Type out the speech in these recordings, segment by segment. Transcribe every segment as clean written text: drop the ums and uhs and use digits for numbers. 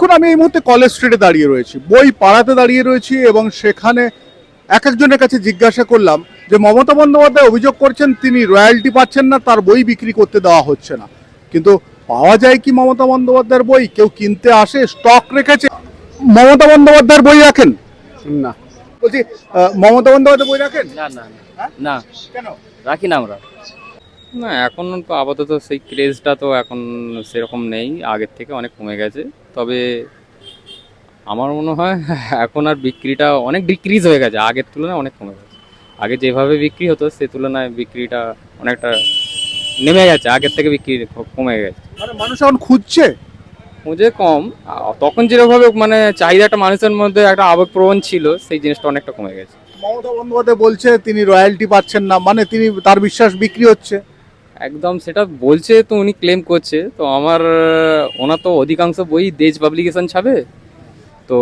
দেখুন, আমি এই মুহূর্তে কলেজ স্ট্রিটে দাঁড়িয়ে রয়েছি, বই পাড়াতে দাঁড়িয়ে রয়েছি, এবং সেখানে এক একজনের কাছে জিজ্ঞাসা করলাম যে মমতা বন্দ্যোপাধ্যায় অভিযোগ করছেন তিনি রয়্যালটি পাচ্ছেন না, তার বই বিক্রি করতে দেওয়া হচ্ছে না। কিন্তু পাওয়া যায় কি মমতা বন্দ্যোপাধ্যায়ের বই? কেউ কিনতে আসে, স্টক রেখেছে? মমতা বন্দ্যোপাধ্যায়ের বই রাখেন? না বলছি, মমতা বন্দ্যোপাধ্যায় বই রাখেন? না না হ্যাঁ? না, কেন? রাখি না আমরা। না, এখন তো আপাতত সেই ক্রেজটা তো এখন সেরকম নেই, আগের থেকে অনেক কমে গেছে। তবে আমার মনে হয় এখন আর বিক্রিটা অনেক ডিক্রিজ হয়ে গেছে, আগের তুলনায় অনেক কমে গেছে। আগে যেভাবে বিক্রি হতো সে তুলনায় বিক্রিটা অনেকটা নেমে গেছে, আগের থেকে বিক্রি কমে গেছে। মানে মানুষ এখন খুঁজছে? খুঁজে কম, তখন যেভাবে মানে চাহিদাটা মানুষের মধ্যে একটা আবেগপ্রবণ ছিল, সেই জিনিসটা অনেকটা কমে গেছে। মমতা বন্দ্যোপাধ্যায় বলছে তিনি রয়্যালটি পাচ্ছেন না, মানে তিনি তার বিশ্বাস বিক্রি হচ্ছে। একদম সেটা বলছে তো, উনি ক্লেম করছে তো। আমার ওনার তো অধিকাংশ বই দেজ পাবলিকেশন ছাপে, তো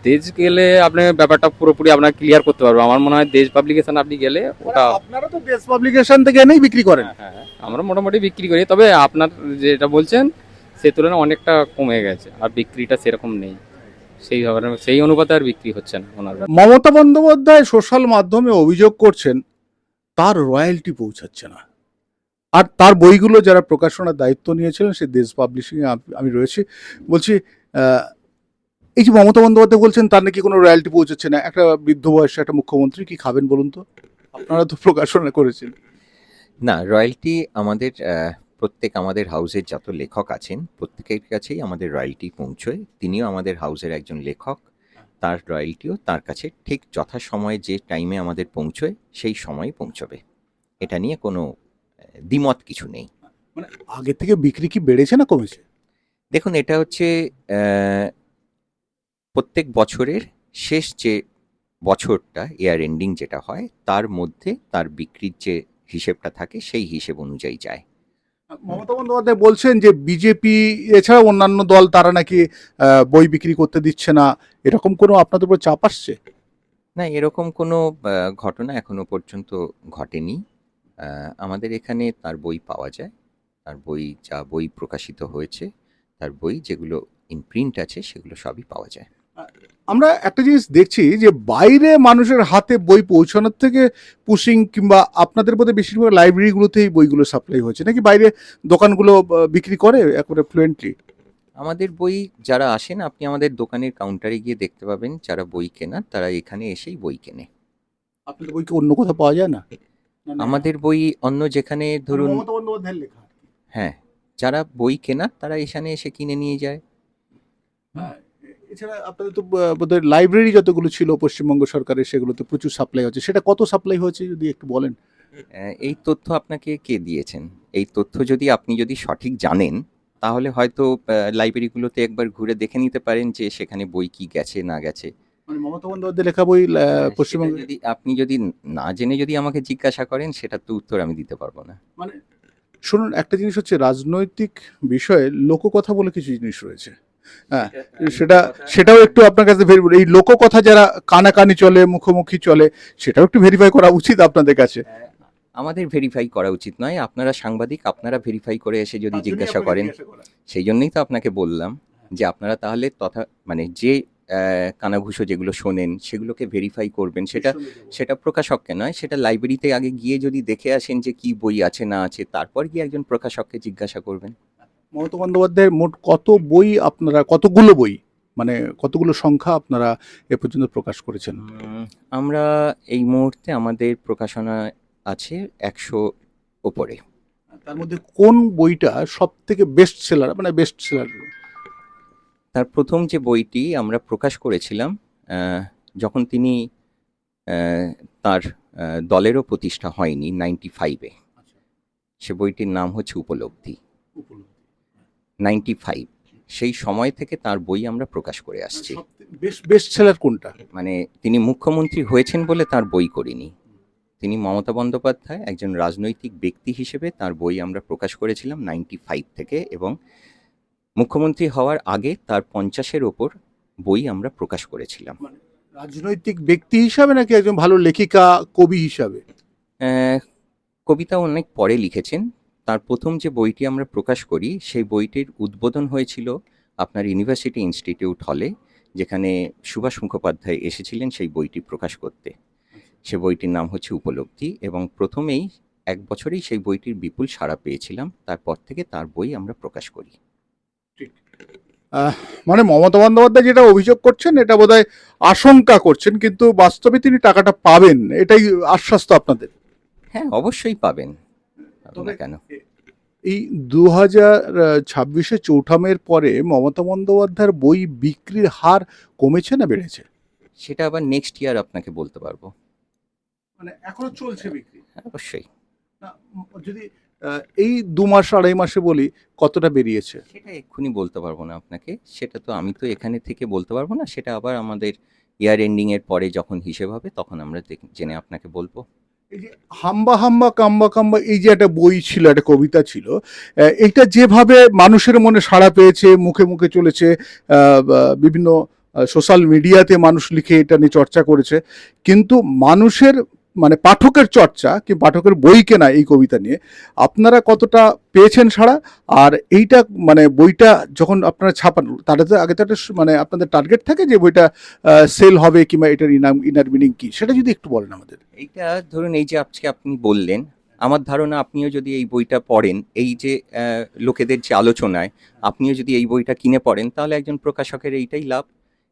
দেজ গেলে আপনি ব্যাপারটা পুরোপুরি আপনার ক্লিয়ার করতে পারবো। আমার মনে হয় দেজ পাবলিকেশন আপনি গেলে ওটা। আপনারা তো দেশ পাবলিকেশন থেকে এনেই বিক্রি করেন। হ্যাঁ হ্যাঁ, আমরা মোটামুটি বিক্রি করি, তবে আপনার যেটা বলছেন সে তুলনায় অনেকটা কমে গেছে, আর বিক্রিটা সেরকম নেই, সেইভাবে সেই অনুপাতে আর বিক্রি হচ্ছে না ওনার। মমতা বন্দ্যোপাধ্যায় সোশ্যাল মাধ্যমে অভিযোগ করছেন তার রয়্যালটি পৌঁছাচ্ছে না, আর তার বইগুলো যারা প্রকাশনার দায়িত্ব নিয়েছিলেন সে দেশ পাবলিশিং এ আমি রয়েছি। বলছি, আহ, এই যে মমতা বন্দ্যোপাধ্যায় বলছেন তার নাকি কোনো রয়্যালটি পৌঁছাচ্ছে না, একটা বৃদ্ধ বয়সে একটা মুখ্যমন্ত্রী কি খাবেন বলুন তো? আপনারা তো প্রকাশনা করেছেন। না, রয়্যালটি আমাদের আমাদের হাউসের যত লেখক আছেন প্রত্যেকের কাছেই আমাদের রয়্যালটি পৌঁছয়। তিনিও আমাদের হাউসের একজন লেখক, তার রয়্যালটিও তার কাছে ঠিক যথাসময়ে যে টাইমে আমাদের পৌঁছয় সেই সময়ে পৌঁছবে। এটা নিয়ে কোনো দ্বিমত কিছু নেই। মানে আগে থেকে বিক্রি কি বেড়েছে না কমেছে? দেখুন, এটা হচ্ছে প্রত্যেক বছরের শেষ যে বছরটা ইয়ার এন্ডিং যেটা হয় তার মধ্যে তার বিক্রির যে হিসেবটা থাকে সেই হিসেব অনুযায়ী যায়। মমতা বন্দ্যোপাধ্যায় বলছেন যে বিজেপি এছাড়া অন্যান্য দল তারা নাকি বই বিক্রি করতে দিচ্ছে না, এরকম কোনো আপনাদের উপর চাপ আসছে? না, এরকম কোনো ঘটনা এখনো পর্যন্ত ঘটেনি। আমাদের এখানে তার বই পাওয়া যায়। তার বই যা বই প্রকাশিত হয়েছে, তার বই যেগুলো ইন প্রিন্ট আছে সেগুলো সবই পাওয়া যায়। আমরা একটা জিনিস দেখছি যে বাইরে মানুষের হাতে বই পৌঁছানোর থেকে পুশিং কিংবা আপনাদের বোধহয় বেশিরভাগ লাইব্রেরিগুলোতেই বইগুলো সাপ্লাই হচ্ছে, নাকি বাইরে দোকানগুলো বিক্রি করে একেবারে ফ্লুয়েন্টলি? আমাদের বই যারা আসেন আপনি আমাদের দোকানের কাউন্টারে গিয়ে দেখতে পাবেন, যারা বই কেনার তারা এখানে এসেই বই কেনে। আপনাদের বই কি অন্য কোথাও পাওয়া যায় না? আমাদের বই অন্য যেখানে ধরুন, মমতা বন্দ্যোপাধ্যায়ের লেখা। হ্যাঁ, যারা বই কেনার তারা এখানে এসে কিনে নিয়ে যায়। হ্যাঁ, এছাড়া আপনাদের তো বোধহয় লাইব্রেরি যতগুলো ছিল পশ্চিমবঙ্গ সরকারের সেগুলোতে প্রচুর সাপ্লাই হচ্ছে, সেটা কত সাপ্লাই হয়েছে যদি একটু বলেন? এই তথ্য আপনাকে কে দিয়েছেন? এই তথ্য যদি আপনি সঠিক জানেন তাহলে হয়তো লাইব্রেরিগুলোতে একবার ঘুরে দেখে নিতে পারেন যে সেখানে বই কি গেছে না গেছে। মানে মমতা বন্দ্যোপাধ্যায় লেখা বই সেটা পশ্চিমবঙ্গে। যদি আপনি না জেনে যদি আমাকে জিজ্ঞাসা করেন সেটার তো উত্তর আমি দিতে পারবো না। মানে শুনুন, একটা জিনিস হচ্ছে রাজনৈতিক বিষয়ে লোককথা বলে কিছু জিনিস রয়েছে। হ্যাঁ, সেটা সেটাও একটু আপনার কাছে এই লোককথা যারা কানাকানি চলে, মুখোমুখি চলে, সেটাও একটু ভেরিফাই করা উচিত আপনাদের কাছে। আমাদের ভেরিফাই করা উচিত নয়, আপনারা সাংবাদিক, আপনারা ভেরিফাই করে এসে যদি জিজ্ঞাসা করেন। সেই জন্যই তো আপনাকে বললাম যে আপনারা তাহলে মানে যে কানাঘুষো যেগুলো শোনেন সেগুলোকে ভেরিফাই করবেন। সেটা প্রকাশককে নয়, সেটা লাইব্রেরিতে আগে গিয়ে যদি দেখে আসেন যে কি বই আছে না আছে, তারপর গিয়ে একজন প্রকাশককে জিজ্ঞাসা করবেন। মমতা বন্দ্যোপাধ্যায়ের মোট কত বই আপনারা, কতগুলো বই, মানে কতগুলো সংখ্যা আপনারা এ পর্যন্ত প্রকাশ করেছেন? আমরা এই মুহূর্তে আমাদের প্রকাশনা আছে 100 ওপরে। তার মধ্যে কোন বইটা সব থেকে বেস্ট সেলার, মানে বেস্ট সেলার? তার প্রথম যে বইটি আমরা প্রকাশ করেছিলাম যখন তিনি তার দলেরও প্রতিষ্ঠা হয়নি 95-এ, সে বইটির নাম হচ্ছে উপলব্ধি। 95 সেই সময় থেকে তার বই আমরা প্রকাশ করে আসছি। বেস্ট সেলার কোনটা? মানে তিনি মুখ্যমন্ত্রী হয়েছেন বলে তার বই করিনি, তিনি মমতা বন্দ্যোপাধ্যায় একজন রাজনৈতিক ব্যক্তি হিসেবে তার বই আমরা প্রকাশ করেছিলাম 95 থেকে, এবং মুখ্যমন্ত্রী হওয়ার আগে তার 50-এর ওপর বই আমরা প্রকাশ করেছিলাম। রাজনৈতিক ব্যক্তি হিসাবে নাকি একজন ভালো লেখিকা, কবি হিসাবে? কবিতা অনেক পরে লিখেছেন। তার প্রথম যে বইটি আমরা প্রকাশ করি সেই বইটির উদ্বোধন হয়েছিল আপনার ইউনিভার্সিটি ইনস্টিটিউট হলে, যেখানে সুভাষ মুখোপাধ্যায় এসেছিলেন সেই বইটি প্রকাশ করতে। সে বইটির নাম হচ্ছে উপলব্ধি, এবং প্রথমেই 1 বছরেই সেই বইটির বিপুল সাড়া পেয়েছিলাম। তারপর থেকে তার বই আমরা প্রকাশ করি। মানে মমতা বন্দ্যোপাধ্যায় যেটা অভিযোগ করছেন এটা বোধহয় আশঙ্কা করছেন, কিন্তু বাস্তবে তিনি টাকাটা পাবেন, এটাই আশ্বাস তো আপনাদের? হ্যাঁ, অবশ্যই পাবেন, পাবেন না কেন? এই 2026-এ চৌঠামের পরে মমতা বন্দ্যোপাধ্যায়ের বই বিক্রির হার কমেছে না বেড়েছে? সেটা আবার নেক্সট ইয়ার আপনাকে বলতে পারবো। মানে এখনো চলছে বিক্রি? হ্যাঁ, অবশ্যই। না, যদি এই 2 মাস 2.5 মাসে বলি কতটা বেরিয়েছে? সেটা এক্ষুনি বলতে পারবো না আপনাকে। সেটা তো আমি তো এখানে থেকে বলতে পারবো না। সেটা আবার আমাদের ইয়ার এন্ডিং এর পরে যখন হিসেব হবে তখন আমরা জেনে আপনাকে বলবো। এই যে হাম্বা হাম্বা কাম্বা কাম্বা, এই যে একটা বই ছিল, একটা কবিতা ছিল, এইটা যেভাবে মানুষের মনে সাড়া পেয়েছে, মুখে মুখে চলেছে, বিভিন্ন সোশ্যাল মিডিয়াতে মানুষ লিখে এটা নিয়ে চর্চা করেছে, কিন্তু মানুষের মানে পাঠকের চর্চা কি পাঠকের বই কেনা এই কবিতা নিয়ে আপনারা কতটা পেয়েছেন সাড়া? আর এইটা মানে বইটা যখন আপনারা ছাপান তার আগে তো একটা মানে আপনাদের টার্গেট থাকে যে বইটা সেল হবে, কিংবা এটার ইনার মিনিং কি, সেটা যদি একটু বলেন আমাদের। এইটা ধরুন, এই যে আজকে আপনি বললেন, আমার ধারণা আপনিও যদি এই বইটা পড়েন, এই যে লোকেদের যে আলোচনায় আপনিও যদি এই বইটা কিনে পড়েন, তাহলে একজন প্রকাশকের এইটাই লাভ।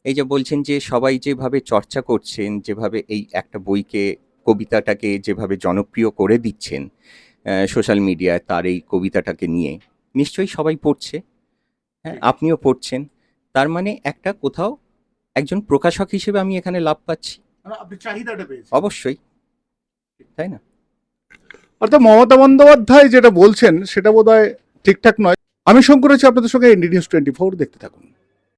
এই যে বলছেন যে সবাই যেভাবে চর্চা করছেন, যেভাবে এই একটা বইকে, কবিতাটাকে যেভাবে জনপ্রিয় করে দিচ্ছেন সোশ্যাল মিডিয়ায়, তার এই কবিতাটাকে নিয়ে নিশ্চয়ই সবাই পড়ছে। হ্যাঁ, আপনিও পড়ছেন। তার মানে একটা কোথাও একজন প্রকাশক হিসেবে আমি এখানে লাভ পাচ্ছি। আপনি চাহিদাটা পেয়েছেন অবশ্যই, তাই না? অর্থাৎ মমতা বন্দ্যোপাধ্যায় যেটা বলছেন সেটা বোধহয় ঠিকঠাক নয়। আমি শঙ্কর আছি আপনাদের সঙ্গে, ND News 24 দেখতে থাকুন।